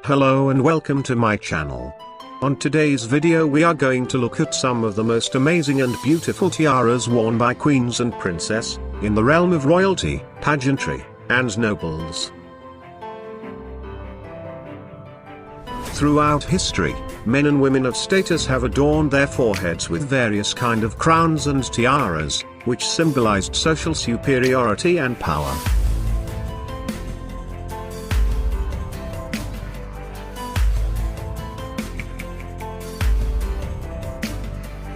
Hello and welcome to my channel. On today's video we are going to look at some of the most amazing and beautiful tiaras worn by queens and princess, in the realm of royalty, pageantry, and nobles. Throughout history, men and women of status have adorned their foreheads with various kind of crowns and tiaras, which symbolized social superiority and power.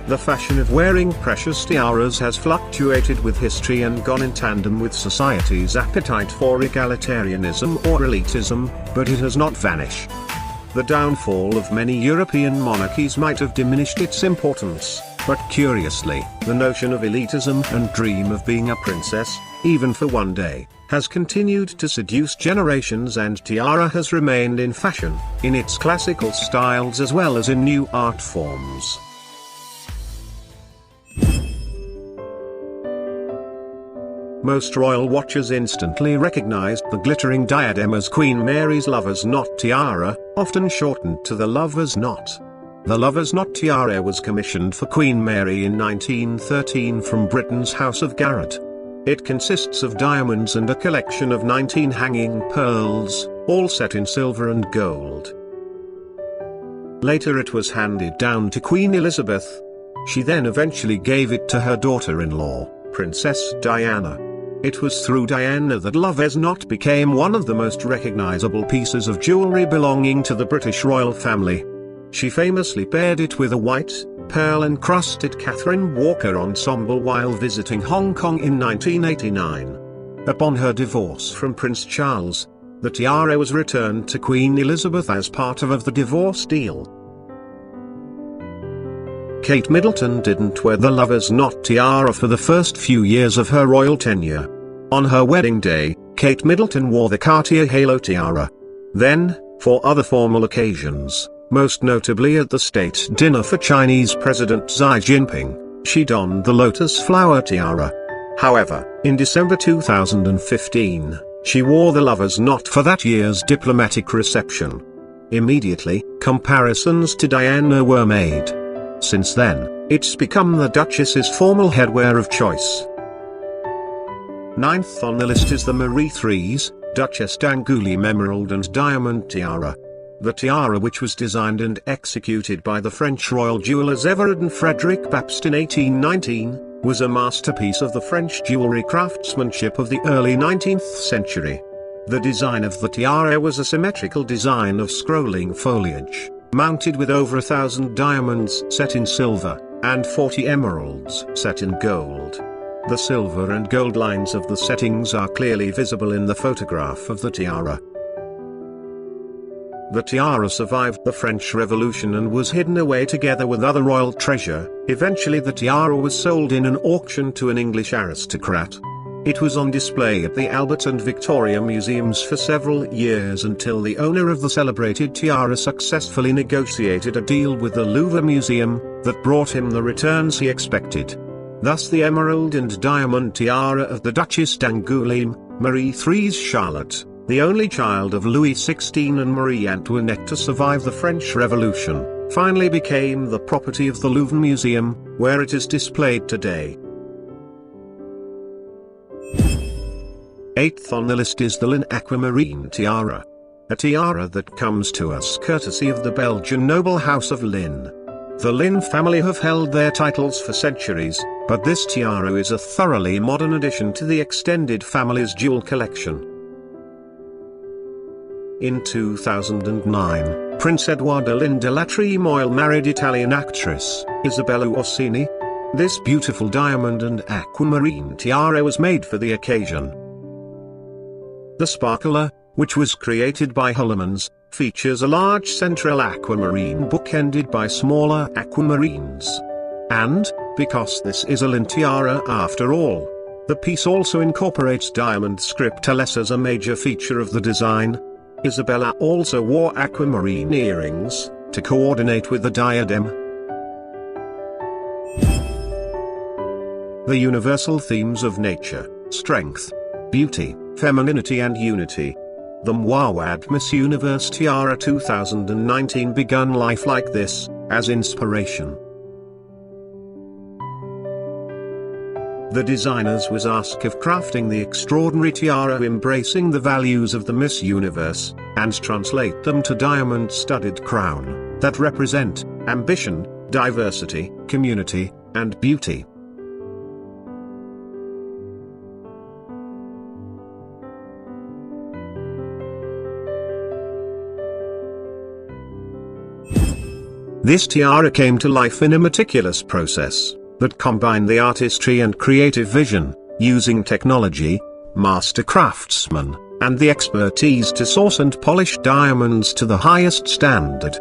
The fashion of wearing precious tiaras has fluctuated with history and gone in tandem with society's appetite for egalitarianism or elitism, but it has not vanished. The downfall of many European monarchies might have diminished its importance, but curiously, the notion of elitism and dream of being a princess, even for one day, has continued to seduce generations, and tiara has remained in fashion, in its classical styles as well as in new art forms. Most royal watchers instantly recognized the glittering diadem as Queen Mary's lover's knot tiara, often shortened to the lover's knot. The lover's knot tiara was commissioned for Queen Mary in 1913 from Britain's House of Garrett. It consists of diamonds and a collection of 19 hanging pearls, all set in silver and gold. Later it was handed down to Queen Elizabeth. She then eventually gave it to her daughter-in-law, Princess Diana. It was through Diana that lover's knot became one of the most recognizable pieces of jewelry belonging to the British royal family. She famously paired it with a white, pearl-encrusted Catherine Walker ensemble while visiting Hong Kong in 1989. Upon her divorce from Prince Charles, the tiara was returned to Queen Elizabeth as part of the divorce deal. Kate Middleton didn't wear the lover's knot tiara for the first few years of her royal tenure. On her wedding day, Kate Middleton wore the Cartier halo tiara. Then, for other formal occasions, most notably at the state dinner for Chinese President Xi Jinping, she donned the lotus flower tiara. However, in December 2015, she wore the lover's knot for that year's diplomatic reception. Immediately, comparisons to Diana were made. Since then, it's become the Duchess's formal headwear of choice. Ninth on the list is the Marie Threes, Duchesse d'Angoulême Emerald and Diamond Tiara. The tiara, which was designed and executed by the French royal jewelers Everard and Frederic Baptiste in 1819, was a masterpiece of the French jewelry craftsmanship of the early 19th century. The design of the tiara was a symmetrical design of scrolling foliage, mounted with over 1,000 diamonds set in silver, and 40 emeralds set in gold. The silver and gold lines of the settings are clearly visible in the photograph of the tiara. The tiara survived the French Revolution and was hidden away together with other royal treasure. Eventually the tiara was sold in an auction to an English aristocrat. It was on display at the Albert and Victoria Museums for several years until the owner of the celebrated tiara successfully negotiated a deal with the Louvre Museum that brought him the returns he expected. Thus the emerald and diamond tiara of the Duchesse d'Angoulême, Marie Threes Charlotte, the only child of Louis XVI and Marie Antoinette to survive the French Revolution, finally became the property of the Louvre Museum, where it is displayed today. Eighth on the list is the Lynn Aquamarine Tiara. A tiara that comes to us courtesy of the Belgian noble house of Lynn. The Lynn family have held their titles for centuries, but this tiara is a thoroughly modern addition to the extended family's jewel collection. In 2009, Prince Edoardo Lynn della Tremoille married Italian actress Isabella Orsini. This beautiful diamond and aquamarine tiara was made for the occasion. The sparkler, which was created by Hollemans, features a large central aquamarine bookended by smaller aquamarines. And, because this is a Lynn tiara after all, the piece also incorporates diamond scriptures as a major feature of the design. Isabella also wore aquamarine earrings, to coordinate with the diadem. The universal themes of nature, strength, beauty, femininity and unity. The Mwawad Miss Universe Tiara 2019 begun life like this, as inspiration. The designers was asked of crafting the extraordinary tiara embracing the values of the Miss Universe, and translate them to diamond-studded crown, that represent ambition, diversity, community, and beauty. This tiara came to life in a meticulous process that combined the artistry and creative vision, using technology, master craftsmen, and the expertise to source and polish diamonds to the highest standard.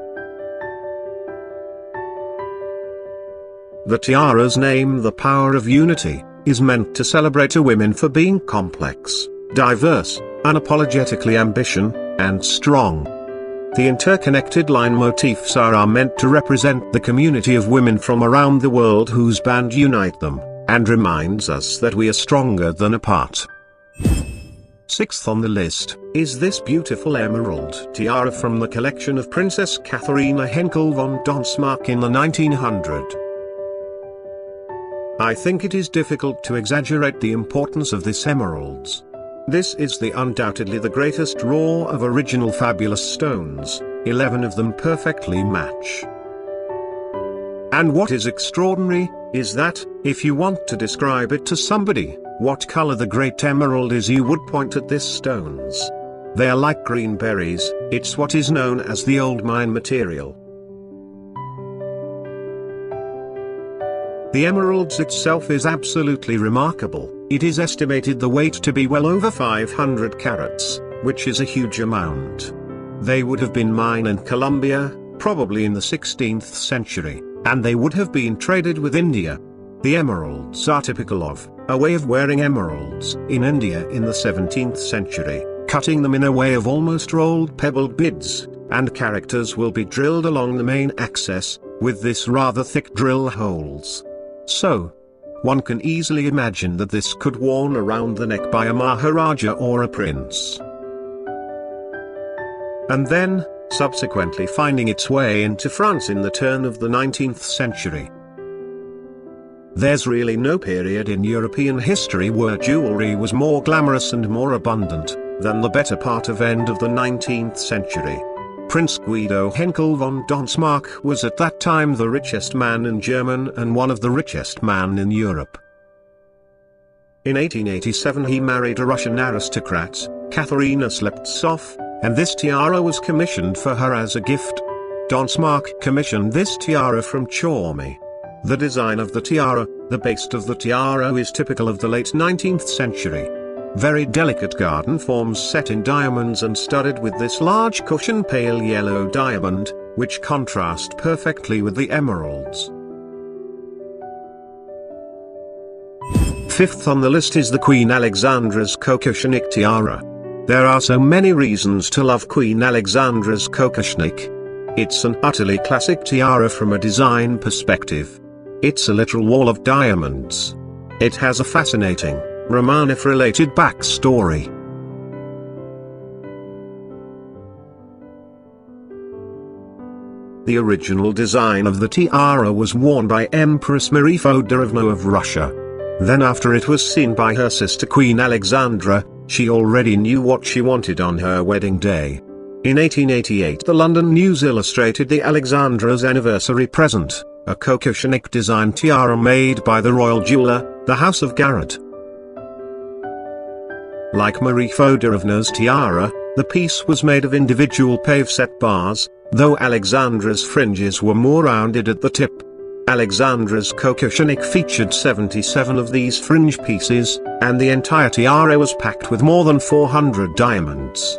The tiara's name, The Power of Unity, is meant to celebrate a women for being complex, diverse, unapologetically ambitious, and strong. The interconnected line motifs are meant to represent the community of women from around the world whose band unite them, and reminds us that we are stronger than apart. Sixth on the list is this beautiful emerald tiara from the collection of Princess Katharina Henkel von Donsmarck in the 1900s. I think it is difficult to exaggerate the importance of this emeralds. This is undoubtedly the greatest raw of original fabulous stones, 11 of them perfectly match. And what is extraordinary, is that, if you want to describe it to somebody, what color the great emerald is, you would point at these stones. They are like green berries, it's what is known as the old mine material. The emeralds itself is absolutely remarkable. It is estimated the weight to be well over 500 carats, which is a huge amount. They would have been mined in Colombia, probably in the 16th century, and they would have been traded with India. The emeralds are typical of a way of wearing emeralds in India in the 17th century, cutting them in a way of almost rolled pebbled beads, and characters will be drilled along the main axis, with this rather thick drill holes. So, one can easily imagine that this could worn around the neck by a Maharaja or a prince. And then, subsequently finding its way into France in the turn of the 19th century. There's really no period in European history where jewelry was more glamorous and more abundant than the better part of end of the 19th century. Prince Guido Henkel von Donsmarck was at that time the richest man in Germany and one of the richest men in Europe. In 1887 he married a Russian aristocrat, Katharina Sleptsov, and this tiara was commissioned for her as a gift. Donsmarck commissioned this tiara from Chormy. The design of the tiara, the base of the tiara, is typical of the late 19th century. Very delicate garden forms set in diamonds and studded with this large cushion pale yellow diamond, which contrast perfectly with the emeralds. Fifth on the list is the Queen Alexandra's Kokoshnik tiara. There are so many reasons to love Queen Alexandra's Kokoshnik. It's an utterly classic tiara from a design perspective. It's a literal wall of diamonds. It has a fascinating Romanov-related backstory. The original design of the tiara was worn by Empress Marie Feodorovna of Russia. Then after it was seen by her sister Queen Alexandra, she already knew what she wanted on her wedding day. In 1888 the London News illustrated the Alexandra's anniversary present, a Kokoshnik design tiara made by the royal jeweler, the House of Garrett. Like Marie Feodorovna's tiara, the piece was made of individual pave-set bars, though Alexandra's fringes were more rounded at the tip. Alexandra's Kokoshnik featured 77 of these fringe pieces, and the entire tiara was packed with more than 400 diamonds.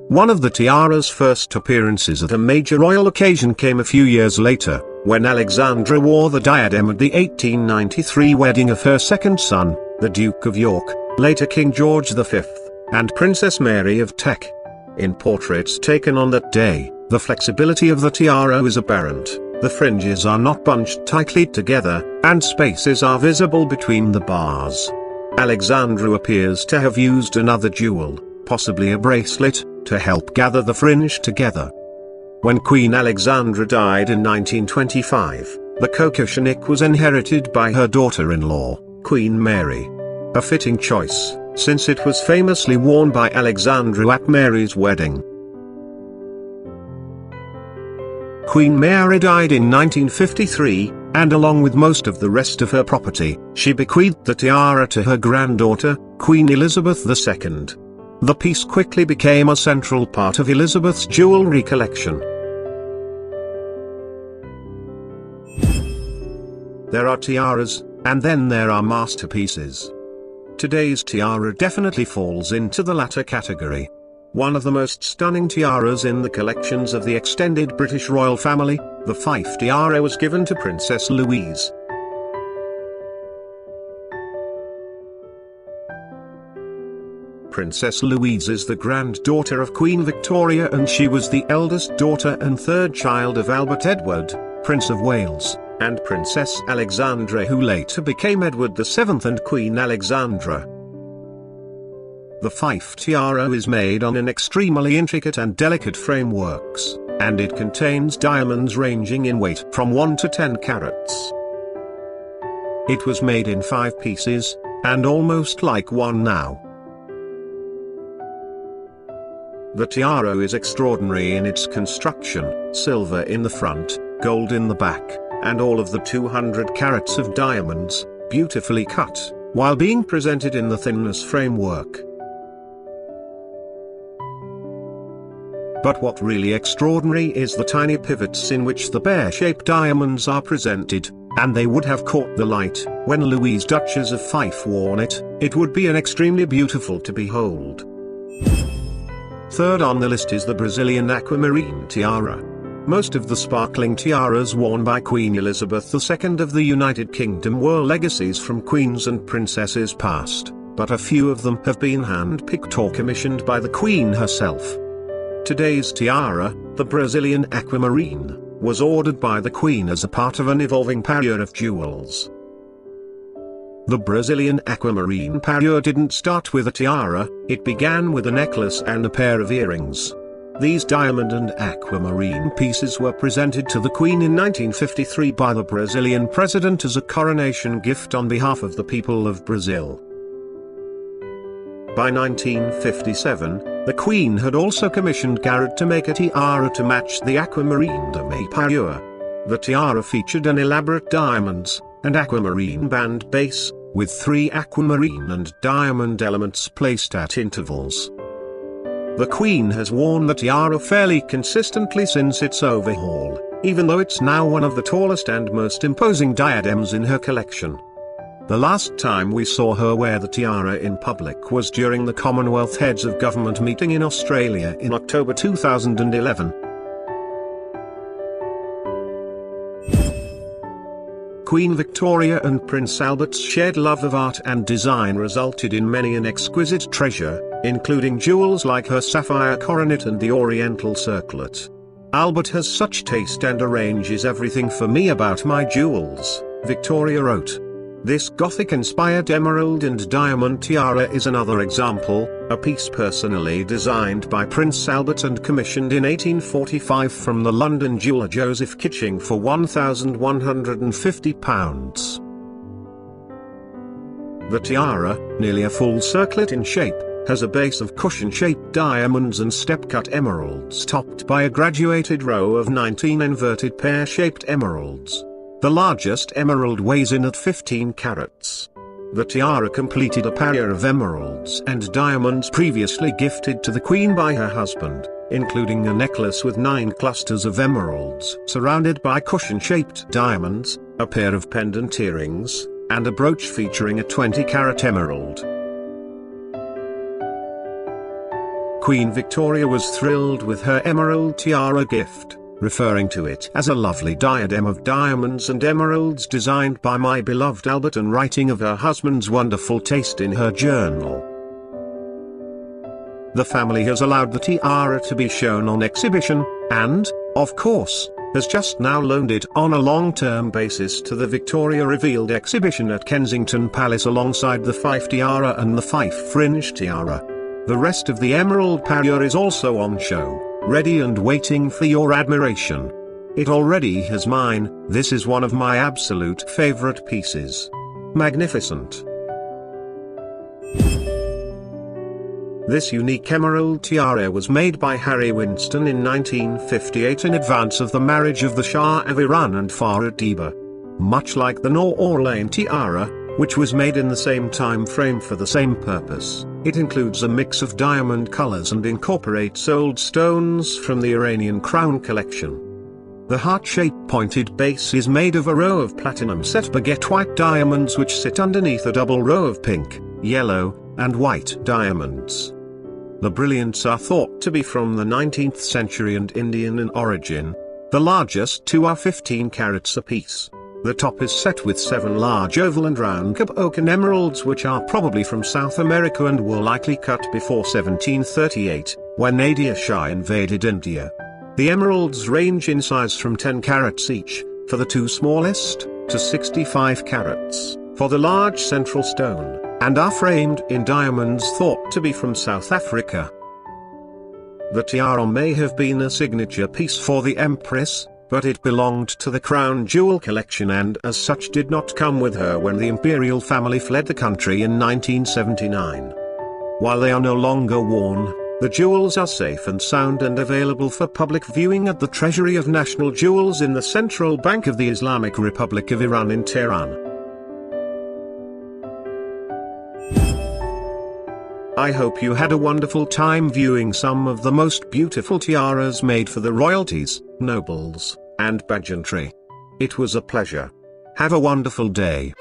One of the tiara's first appearances at a major royal occasion came a few years later, when Alexandra wore the diadem at the 1893 wedding of her second son, the Duke of York, later King George V, and Princess Mary of Teck. In portraits taken on that day, the flexibility of the tiara is apparent, the fringes are not bunched tightly together, and spaces are visible between the bars. Alexandra appears to have used another jewel, possibly a bracelet, to help gather the fringe together. When Queen Alexandra died in 1925, the coquillage was inherited by her daughter-in-law, Queen Mary. A fitting choice, since it was famously worn by Alexandra at Mary's wedding. Queen Mary died in 1953, and along with most of the rest of her property, she bequeathed the tiara to her granddaughter, Queen Elizabeth II. The piece quickly became a central part of Elizabeth's jewelry collection. There are tiaras, and then there are masterpieces. Today's tiara definitely falls into the latter category. One of the most stunning tiaras in the collections of the extended British royal family, the Fife tiara was given to Princess Louise. Princess Louise is the granddaughter of Queen Victoria, and she was the eldest daughter and third child of Albert Edward, Prince of Wales, and Princess Alexandra, who later became Edward VII and Queen Alexandra. The Fife tiara is made on an extremely intricate and delicate frameworks, and it contains diamonds ranging in weight from 1 to 10 carats. It was made in 5 pieces, and almost like one now. The tiara is extraordinary in its construction: silver in the front, gold in the back, and all of the 200 carats of diamonds, beautifully cut, while being presented in the thinness framework. But what really extraordinary is the tiny pivots in which the pear-shaped diamonds are presented, and they would have caught the light. When Louise Duchess of Fife worn it, it would be an extremely beautiful to behold. Third on the list is the Brazilian aquamarine tiara. Most of the sparkling tiaras worn by Queen Elizabeth II of the United Kingdom were legacies from queens and princesses past, but a few of them have been hand-picked or commissioned by the Queen herself. Today's tiara, the Brazilian aquamarine, was ordered by the Queen as a part of an evolving parure of jewels. The Brazilian aquamarine parure didn't start with a tiara, it began with a necklace and a pair of earrings. These diamond and aquamarine pieces were presented to the Queen in 1953 by the Brazilian president as a coronation gift on behalf of the people of Brazil. By 1957, the Queen had also commissioned Garrett to make a tiara to match the aquamarine demi parure. The tiara featured an elaborate diamonds and aquamarine band base, with 3 aquamarine and diamond elements placed at intervals. The Queen has worn the tiara fairly consistently since its overhaul, even though it's now one of the tallest and most imposing diadems in her collection. The last time we saw her wear the tiara in public was during the Commonwealth Heads of Government meeting in Australia in October 2011. Queen Victoria and Prince Albert's shared love of art and design resulted in many an exquisite treasure, including jewels like her sapphire coronet and the Oriental circlet. "Albert has such taste and arranges everything for me about my jewels," Victoria wrote. This Gothic-inspired emerald and diamond tiara is another example, a piece personally designed by Prince Albert and commissioned in 1845 from the London jeweller Joseph Kitching for £1,150. The tiara, nearly a full circlet in shape, has a base of cushion-shaped diamonds and step-cut emeralds topped by a graduated row of 19 inverted pear-shaped emeralds. The largest emerald weighs in at 15 carats. The tiara completed a parure of emeralds and diamonds previously gifted to the Queen by her husband, including a necklace with 9 clusters of emeralds surrounded by cushion-shaped diamonds, a pair of pendant earrings, and a brooch featuring a 20-carat emerald. Queen Victoria was thrilled with her emerald tiara gift, referring to it as a lovely diadem of diamonds and emeralds designed by my beloved Albert, and writing of her husband's wonderful taste in her journal. The family has allowed the tiara to be shown on exhibition, and, of course, has just now loaned it on a long-term basis to the Victoria Revealed exhibition at Kensington Palace alongside the Fife Tiara and the Fife Fringe Tiara. The rest of the emerald parure is also on show, ready and waiting for your admiration. It already has mine. This is one of my absolute favorite pieces. Magnificent. This unique emerald tiara was made by Harry Winston in 1958 in advance of the marriage of the Shah of Iran and Farah Diba. Much like the Nur Orlean tiara, which was made in the same time frame for the same purpose, it includes a mix of diamond colors and incorporates old stones from the Iranian crown collection. The heart-shaped pointed base is made of a row of platinum set baguette white diamonds which sit underneath a double row of pink, yellow, and white diamonds. The brilliants are thought to be from the 19th century and Indian in origin. The largest two are 15 carats apiece. The top is set with 7 large oval and round Cape emeralds which are probably from South America and were likely cut before 1738, when Nadir Shah invaded India. The emeralds range in size from 10 carats each, for the two smallest, to 65 carats, for the large central stone, and are framed in diamonds thought to be from South Africa. The tiara may have been a signature piece for the Empress, but it belonged to the crown jewel collection and as such did not come with her when the imperial family fled the country in 1979. While they are no longer worn, the jewels are safe and sound and available for public viewing at the Treasury of National Jewels in the Central Bank of the Islamic Republic of Iran in Tehran. I hope you had a wonderful time viewing some of the most beautiful tiaras made for the royalties, nobles, and pageantry. It was a pleasure. Have a wonderful day.